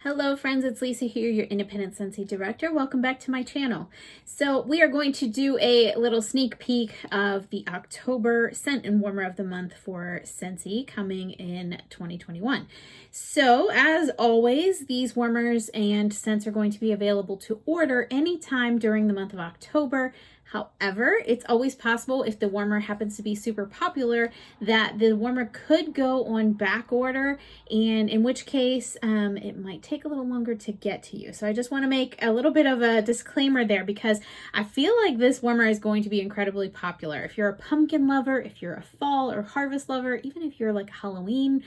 Hello friends, it's Lisa here, your independent Scentsy director. Welcome back to my channel. So we are going to do a little sneak peek of the October scent and warmer of the month for Scentsy coming in 2021. So as always, these warmers and scents are going to be available to order anytime during the month of October. However, it's always possible if the warmer happens to be super popular that the warmer could go on back order, and in which case it might take a little longer to get to you. So I just want to make a little bit of a disclaimer there because I feel like this warmer is going to be incredibly popular. If you're a pumpkin lover, if you're a fall or harvest lover, even if you're like a Halloween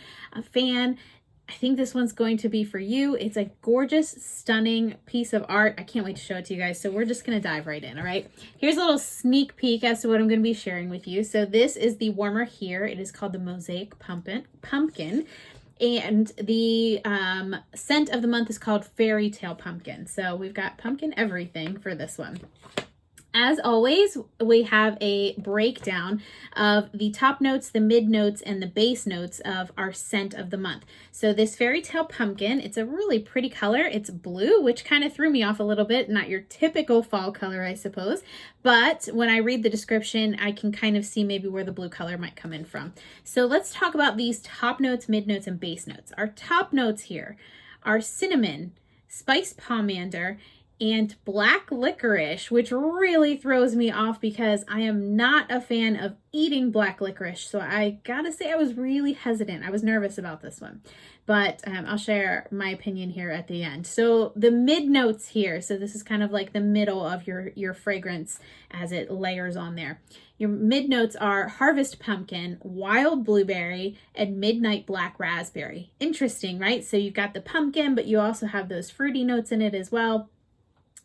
fan, I think this one's going to be for you. It's a gorgeous, stunning piece of art. I can't wait to show it to you guys. So we're just going to dive right in, all right? Here's a little sneak peek as to what I'm going to be sharing with you. So this is the warmer here. It is called the Mosaic Pumpkin. And the scent of the month is called Fairy Tale Pumpkin. So we've got pumpkin everything for this one. As always, we have a breakdown of the top notes, the mid notes, and the base notes of our scent of the month. So this Fairy Tale Pumpkin, it's a really pretty color. It's blue, which kind of threw me off a little bit. Not your typical fall color, I suppose. But when I read the description, I can kind of see maybe where the blue color might come in from. So let's talk about these top notes, mid notes, and base notes. Our top notes here are cinnamon, spiced pomander, and black licorice, which really throws me off because I am not a fan of eating black licorice. So I gotta say I was really hesitant. I was nervous about this one, but I'll share my opinion here at the end. So the mid notes here, so this is kind of like the middle of your fragrance as it layers on there. Your mid notes are harvest pumpkin, wild blueberry, and midnight black raspberry. Interesting, right? So you've got the pumpkin, but you also have those fruity notes in it as well.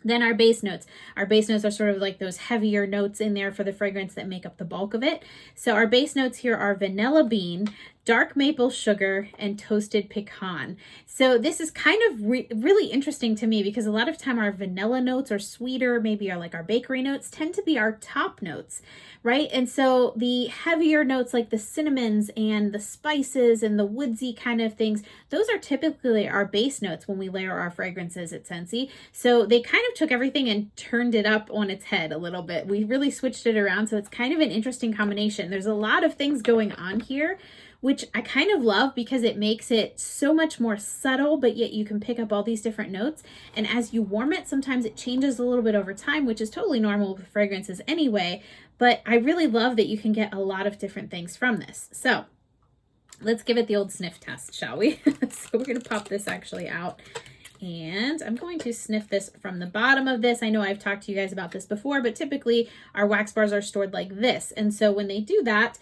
Then our base notes. Our base notes are sort of like those heavier notes in there for the fragrance that make up the bulk of it. So our base notes here are vanilla bean, dark maple sugar, and toasted pecan. So this is kind of really interesting to me because a lot of time our vanilla notes are sweeter, maybe like our bakery notes tend to be our top notes, right? And so the heavier notes like the cinnamons and the spices and the woodsy kind of things, those are typically our base notes when we layer our fragrances at Scentsy. So they kind of took everything and turned it up on its head a little bit. We really switched it around. So it's kind of an interesting combination. There's a lot of things going on here, which I kind of love because it makes it so much more subtle, but yet you can pick up all these different notes. And as you warm it, sometimes it changes a little bit over time, which is totally normal with fragrances anyway. But I really love that you can get a lot of different things from this. So let's give it the old sniff test, shall we? So we're going to pop this actually out. And I'm going to sniff this from the bottom of this. I know I've talked to you guys about this before, but typically our wax bars are stored like this. And so when they do that,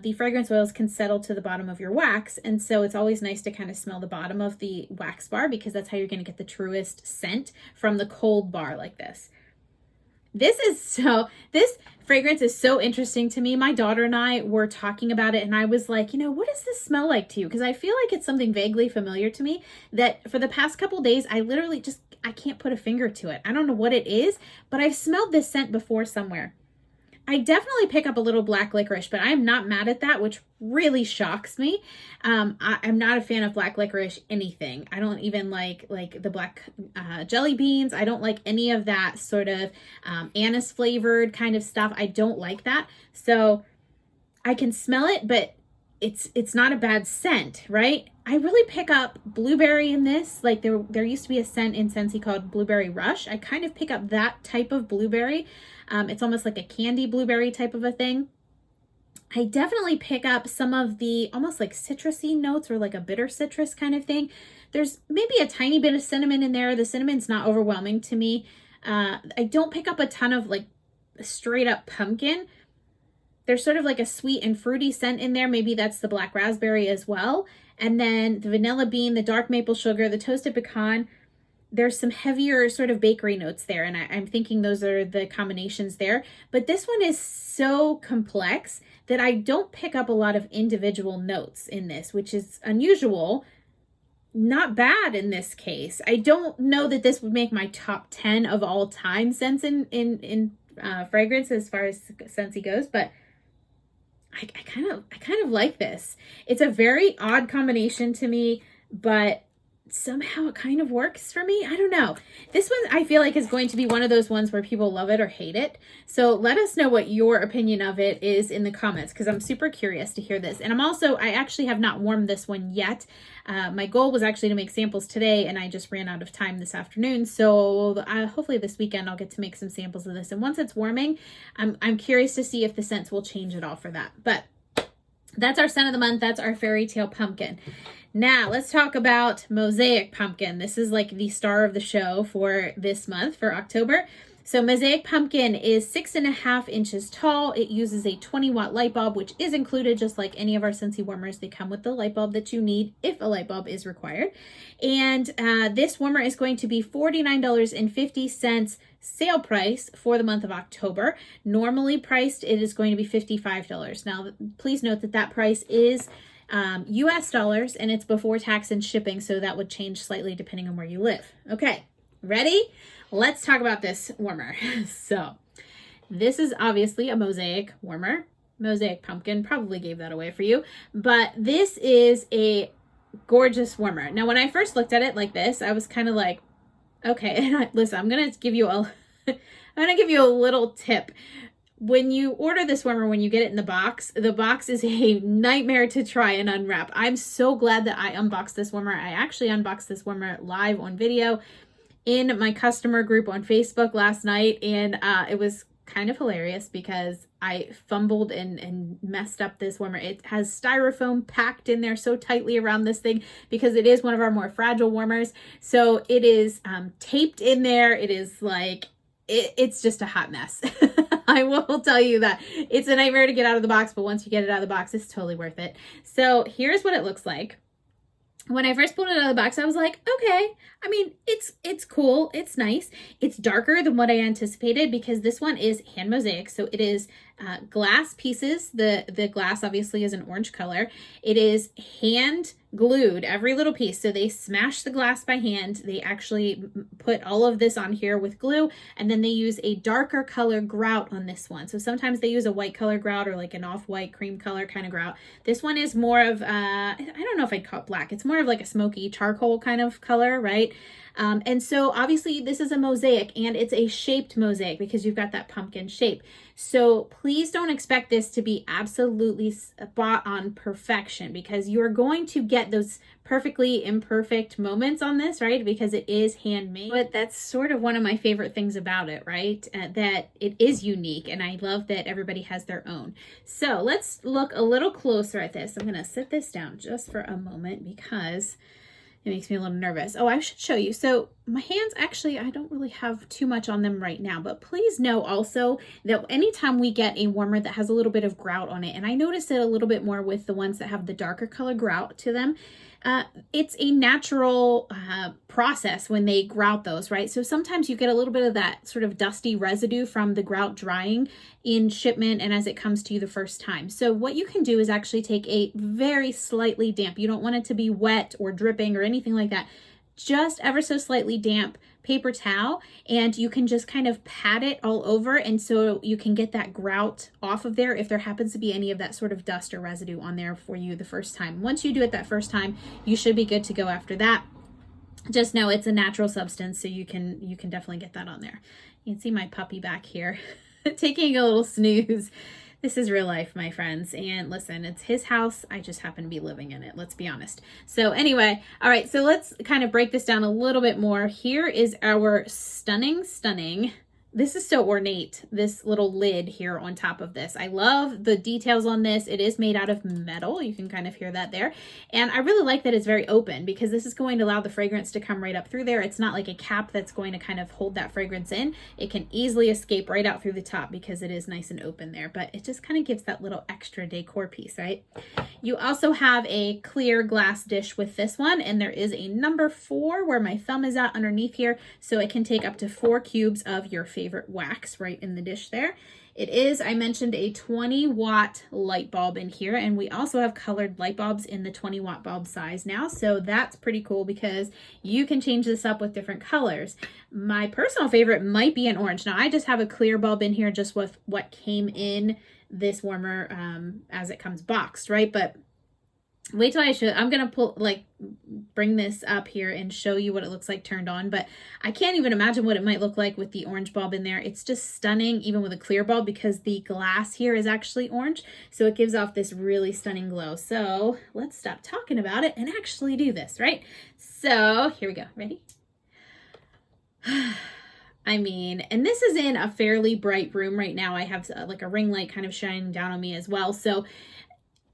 the fragrance oils can settle to the bottom of your wax. And so it's always nice to kind of smell the bottom of the wax bar because that's how you're going to get the truest scent from the cold bar like this. This fragrance is so interesting to me. My daughter and I were talking about it and I was like, what does this smell like to you? Because I feel like it's something vaguely familiar to me that for the past couple days, I literally I can't put a finger to it. I don't know what it is, but I've smelled this scent before somewhere. I definitely pick up a little black licorice, but I am not mad at that, which really shocks me. I'm not a fan of black licorice anything. I don't even like the black jelly beans. I don't like any of that sort of anise flavored kind of stuff. I don't like that. So I can smell it, but it's not a bad scent, right? I really pick up blueberry in this. Like there used to be a scent in Scentsy called Blueberry Rush. I kind of pick up that type of blueberry. It's almost like a candy blueberry type of a thing. I definitely pick up some of the almost like citrusy notes or like a bitter citrus kind of thing. There's maybe a tiny bit of cinnamon in there. The cinnamon's not overwhelming to me. I don't pick up a ton of like straight up pumpkin. There's sort of like a sweet and fruity scent in there. Maybe that's the black raspberry as well. And then the vanilla bean, the dark maple sugar, the toasted pecan. There's some heavier sort of bakery notes there. And I'm thinking those are the combinations there. But this one is so complex that I don't pick up a lot of individual notes in this, which is unusual. Not bad in this case. I don't know that this would make my top 10 of all time scents in fragrance as far as Scentsy goes, but I kind of like this. It's a very odd combination to me, but somehow it kind of works for me. I don't know. This one I feel like is going to be one of those ones where people love it or hate it. So let us know what your opinion of it is in the comments, because I'm super curious to hear this. And I actually have not warmed this one yet. My goal was actually to make samples today, and I just ran out of time this afternoon. So hopefully this weekend I'll get to make some samples of this. And once it's warming, I'm curious to see if the scents will change at all for that. But that's our scent of the month. That's our fairy tale pumpkin. Now let's talk about Mosaic Pumpkin. This is like the star of the show for this month, for October. So Mosaic Pumpkin is 6.5 inches tall. It uses a 20-watt light bulb, which is included just like any of our Scentsy warmers. They come with the light bulb that you need if a light bulb is required. And this warmer is going to be $49.50 sale price for the month of October. Normally priced, it is going to be $55. Now, please note that that price is US dollars, and it's before tax and shipping, so that would change slightly depending on where you live. Okay, ready? Let's talk about this warmer. So this is obviously a Mosaic warmer. Mosaic Pumpkin probably gave that away for you, but this is a gorgeous warmer. Now, when I first looked at it like this, I was kind of like, okay, and listen, I'm going to give you a little tip. When you order this warmer, when you get it in the box is a nightmare to try and unwrap. I'm so glad that I unboxed this warmer. I actually unboxed this warmer live on video in my customer group on Facebook last night, and it was kind of hilarious because I fumbled and messed up this warmer. It has styrofoam packed in there so tightly around this thing because it is one of our more fragile warmers. So it is taped in there. It is like, it's just a hot mess. I will tell you that. It's a nightmare to get out of the box, but once you get it out of the box, it's totally worth it. So here's what it looks like. When I first pulled it out of the box, I was like, okay, I mean, it's cool. It's nice. It's darker than what I anticipated because this one is hand mosaic. So it is glass pieces. The glass obviously is an orange color. It is hand glued, every little piece. So they smash the glass by hand. They actually put all of this on here with glue, and then they use a darker color grout on this one. So sometimes they use a white color grout or like an off-white cream color kind of grout. This one is more of, I don't know if I'd call it black. It's more of like a smoky charcoal kind of color, right? And so obviously this is a mosaic, and it's a shaped mosaic because you've got that pumpkin shape. So please don't expect this to be absolutely spot on perfection, because you're going to get those perfectly imperfect moments on this, right? Because it is handmade. But that's sort of one of my favorite things about it, right? That it is unique, and I love that everybody has their own. So let's look a little closer at this. I'm going to sit this down just for a moment because it makes me a little nervous. Oh, I should show you. So my hands, actually, I don't really have too much on them right now, but please know also that anytime we get a warmer that has a little bit of grout on it, and I notice it a little bit more with the ones that have the darker color grout to them, it's a natural process when they grout those, right? So sometimes you get a little bit of that sort of dusty residue from the grout drying in shipment and as it comes to you the first time. So what you can do is actually take a very slightly damp, you don't want it to be wet or dripping or anything like that, just ever so slightly damp paper towel, and you can just kind of pat it all over, and so you can get that grout off of there if there happens to be any of that sort of dust or residue on there for you the first time. Once you do it that first time, you should be good to go after that. Just know it's a natural substance, so you can definitely get that on there. You can see my puppy back here taking a little snooze. This is real life, my friends. And listen, it's his house. I just happen to be living in it. Let's be honest. So anyway, all right, so let's kind of break this down a little bit more. Here is our stunning, this is so ornate, this little lid here on top of this. I love the details on this. It is made out of metal. You can kind of hear that there. And I really like that it's very open because this is going to allow the fragrance to come right up through there. It's not like a cap that's going to kind of hold that fragrance in. It can easily escape right out through the top because it is nice and open there, but it just kind of gives that little extra decor piece, right? You also have a clear glass dish with this one, and there is a number 4 where my thumb is at underneath here, so it can take up to 4 cubes of your favorite wax right in the dish there. It is, I mentioned, a 20-watt light bulb in here, and we also have colored light bulbs in the 20-watt bulb size now, so that's pretty cool because you can change this up with different colors. My personal favorite might be an orange. Now, I just have a clear bulb in here just with what came in this warmer as it comes boxed, right? But Wait till I show. I'm gonna bring this up here and show you what it looks like turned on, but I can't even imagine what it might look like with the orange bulb in there. It's just stunning, even with a clear bulb, because the glass here is actually orange, so it gives off this really stunning glow. So let's stop talking about it and actually do this, right? So here we go. Ready? I mean, and this is in a fairly bright room right now. I have like a ring light kind of shining down on me as well. So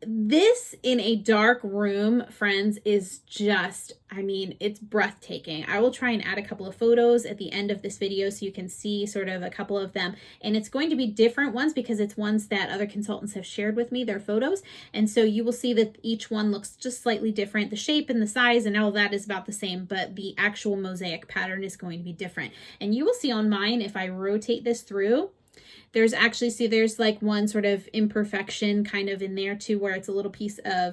this in a dark room, friends, is just, I mean, it's breathtaking. I will try and add a couple of photos at the end of this video so you can see sort of a couple of them. And it's going to be different ones because it's ones that other consultants have shared with me, their photos. And so you will see that each one looks just slightly different. The shape and the size and all that is about the same, but the actual mosaic pattern is going to be different. And you will see on mine, if I rotate this through, there's actually, see, there's like one sort of imperfection kind of in there too, where it's a little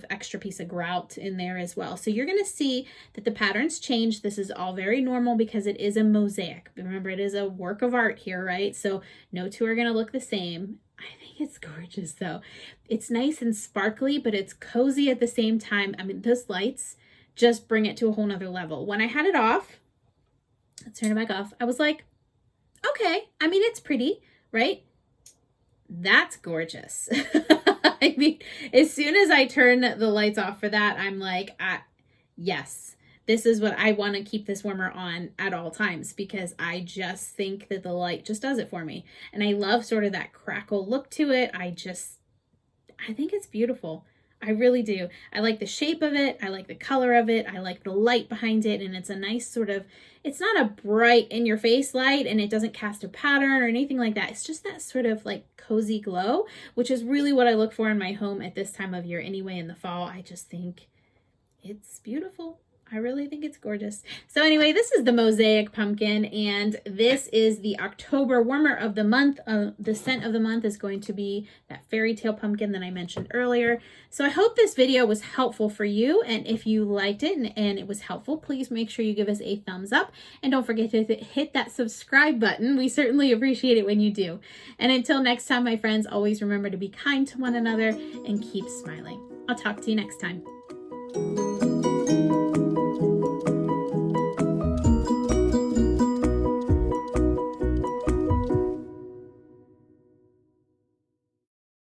extra piece of grout in there as well. So you're going to see that the patterns change. This is all very normal because it is a mosaic. Remember, it is a work of art here, right? So no two are going to look the same. I think it's gorgeous though. It's nice and sparkly, but it's cozy at the same time. I mean, those lights just bring it to a whole nother level. When I had it off, let's turn it back off, I was like, okay, I mean, it's pretty, right? That's gorgeous. I mean, as soon as I turn the lights off for that, I'm like, yes, this is what I want to keep this warmer on at all times, because I just think that the light just does it for me. And I love sort of that crackle look to it. I think it's beautiful. I really do. I like the shape of it. I like the color of it. I like the light behind it. And it's a nice sort of, it's not a bright in your face light, and it doesn't cast a pattern or anything like that. It's just that sort of like cozy glow, which is really what I look for in my home at this time of year anyway. In the fall, I just think it's beautiful. I really think it's gorgeous. So anyway, this is the Mosaic Pumpkin, and this is the October warmer of the month. The scent of the month is going to be that fairy tale pumpkin that I mentioned earlier. So I hope this video was helpful for you, and if you liked it and it was helpful, please make sure you give us a thumbs up, and don't forget to hit that subscribe button. We certainly appreciate it when you do. And until next time, my friends, always remember to be kind to one another and keep smiling. I'll talk to you next time.